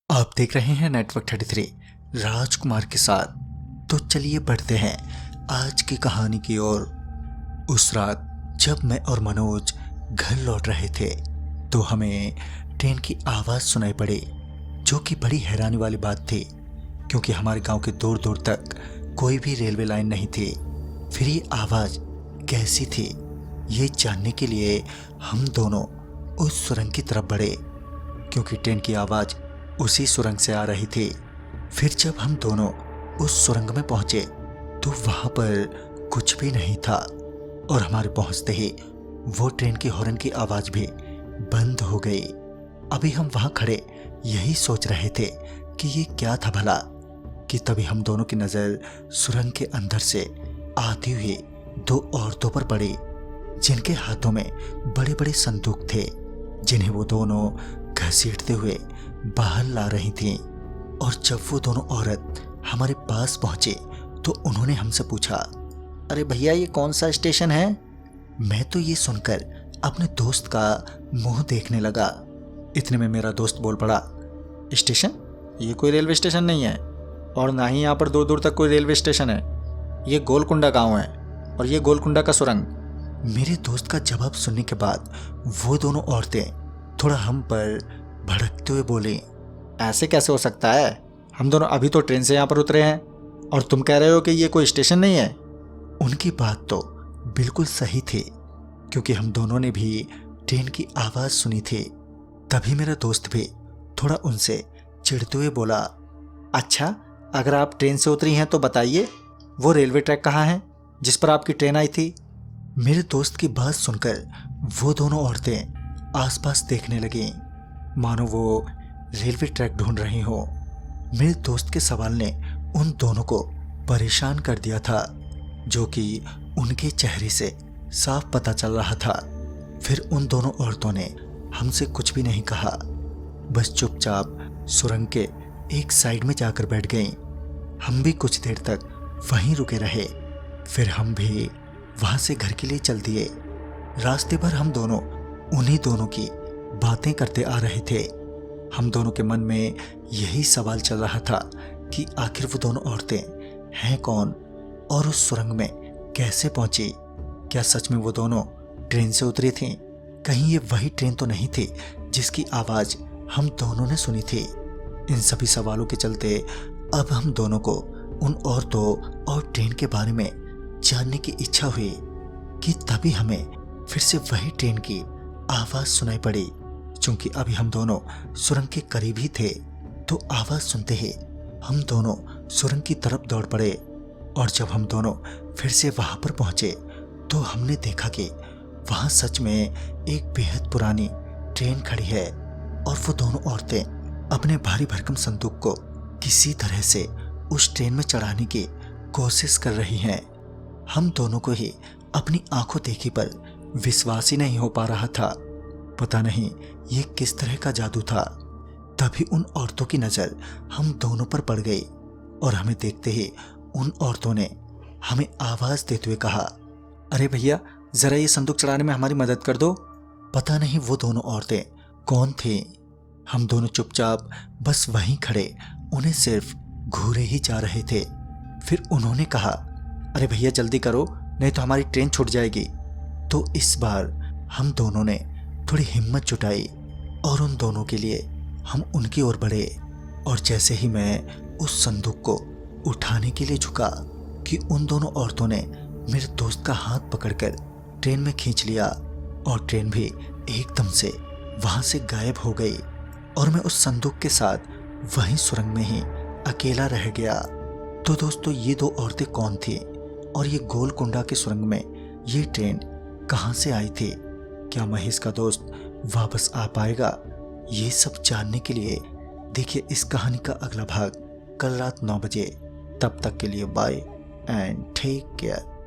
आप देख रहे हैं नेटवर्क 33 राजकुमार के साथ। तो चलिए बढ़ते हैं आज की कहानी की ओर। उस रात जब मैं और मनोज घर लौट रहे थे तो हमें ट्रेन की आवाज़ सुनाई पड़ी, जो कि बड़ी हैरानी वाली बात थी क्योंकि हमारे गांव के दूर दूर तक कोई भी रेलवे लाइन नहीं थी। फिर ये आवाज़ कैसी थी, ये जानने के लिए हम दोनों उस सुरंग की तरफ बढ़े क्योंकि ट्रेन की आवाज़ उसी सुरंग से आ रही थी। फिर जब हम दोनों उस सुरंग में पहुंचे तो वहां पर कुछ भी नहीं था और हमारे पहुंचते ही वो ट्रेन की हॉर्न की आवाज़ भी बंद हो गई। अभी हम वहां खड़े यही सोच रहे थे कि ये क्या था भला, कि तभी हम दोनों की नज़र सुरंग के अंदर से आती हुई दो औरतों पर पड़ी, जिनके हाथों में बड़े बड़े संदूक थे, जिन्हें वो दोनों घसीटते हुए बाहर ला रही थीं। और जब वो दोनों औरत हमारे पास पहुंचे तो उन्होंने हमसे पूछा, अरे भैया ये कौन सा स्टेशन है? मैं तो ये सुनकर अपने दोस्त का मुंह देखने लगा। इतने में मेरा दोस्त बोल पड़ा, स्टेशन? ये कोई रेलवे स्टेशन नहीं है और ना ही यहाँ पर दूर दूर तक कोई रेलवे स्टेशन है। ये गोलकुंडा गांव है और ये गोलकुंडा का सुरंग। मेरे दोस्त का जवाब सुनने के बाद वो दोनों औरतें थोड़ा हम पर भड़कते हुए बोली, ऐसे कैसे हो सकता है? हम दोनों अभी तो ट्रेन से यहाँ पर उतरे हैं और तुम कह रहे हो कि ये कोई स्टेशन नहीं है। उनकी बात तो बिल्कुल सही थी क्योंकि हम दोनों ने भी ट्रेन की आवाज़ सुनी थी। तभी मेरा दोस्त भी थोड़ा उनसे चिढ़ते हुए बोला, अच्छा अगर आप ट्रेन से उतरी हैं तो बताइए वो रेलवे ट्रैक कहाँ है जिस पर आपकी ट्रेन आई थी? मेरे दोस्त की बात सुनकर वो दोनों औरतें आसपास देखने लगीं, मानो वो रेलवे ट्रैक ढूंढ रही हो। मेरे दोस्त के सवाल ने उन दोनों को परेशान कर दिया था, जो कि उनके चेहरे से साफ पता चल रहा था। फिर उन दोनों औरतों ने हमसे कुछ भी नहीं कहा, बस चुपचाप सुरंग के एक साइड में जाकर बैठ गईं। हम भी कुछ देर तक वहीं रुके रहे, फिर हम भी वहां से घर के लिए चल दिए। रास्ते भर हम दोनों उन्हीं दोनों की बातें करते आ रहे थे। हम दोनों के मन में यही सवाल चल रहा था कि आखिर वो दोनों औरतें हैं कौन और उस सुरंग में कैसे पहुंची? क्या सच में वो दोनों ट्रेन से उतरी थीं? कहीं ये वही ट्रेन तो नहीं थी जिसकी आवाज़ हम दोनों ने सुनी थी? इन सभी सवालों के चलते अब हम दोनों को उन औरतों और ट्रेन के बारे में जानने की इच्छा हुई कि तभी हमें फिर से वही ट्रेन की आवाज़ सुनाई पड़ी। चूंकि अभी हम दोनों सुरंग के करीब ही थे तो आवाज़ सुनते ही हम दोनों सुरंग की तरफ दौड़ पड़े। और जब हम दोनों फिर से वहां पर पहुंचे तो हमने देखा कि वहां सच में एक बेहद पुरानी ट्रेन खड़ी है और वो दोनों औरतें अपने भारी भरकम संदूक को किसी तरह से उस ट्रेन में चढ़ाने की कोशिश कर रही हैं। हम दोनों को ही अपनी आंखों देखी पर विश्वास ही नहीं हो पा रहा था। पता नहीं ये किस तरह का जादू था। तभी उन औरतों की नज़र हम दोनों पर पड़ गई और हमें देखते ही उन औरतों ने हमें आवाज़ देते हुए कहा, अरे भैया ज़रा ये संदूक चढ़ाने में हमारी मदद कर दो। पता नहीं वो दोनों औरतें कौन थीं। हम दोनों चुपचाप बस वहीं खड़े उन्हें सिर्फ घूरे ही जा रहे थे। फिर उन्होंने कहा, अरे भैया जल्दी करो नहीं तो हमारी ट्रेन छूट जाएगी। तो इस बार हम दोनों ने थोड़ी हिम्मत जुटाई और उन दोनों के लिए हम उनकी ओर बढ़े। और जैसे ही मैं उस संदूक को उठाने के लिए झुका कि उन दोनों औरतों ने मेरे दोस्त का हाथ पकड़कर ट्रेन में खींच लिया और ट्रेन भी एकदम से वहां से गायब हो गई और मैं उस संदूक के साथ वहीं सुरंग में ही अकेला रह गया। तो दोस्तों ये दो औरतें कौन थी और ये गोलकुंडा के सुरंग में ये ट्रेन कहाँ से आई थी? क्या महेश का दोस्त वापस आ पाएगा? ये सब जानने के लिए देखिए इस कहानी का अगला भाग कल रात 9 बजे। तब तक के लिए बाय एंड टेक केयर।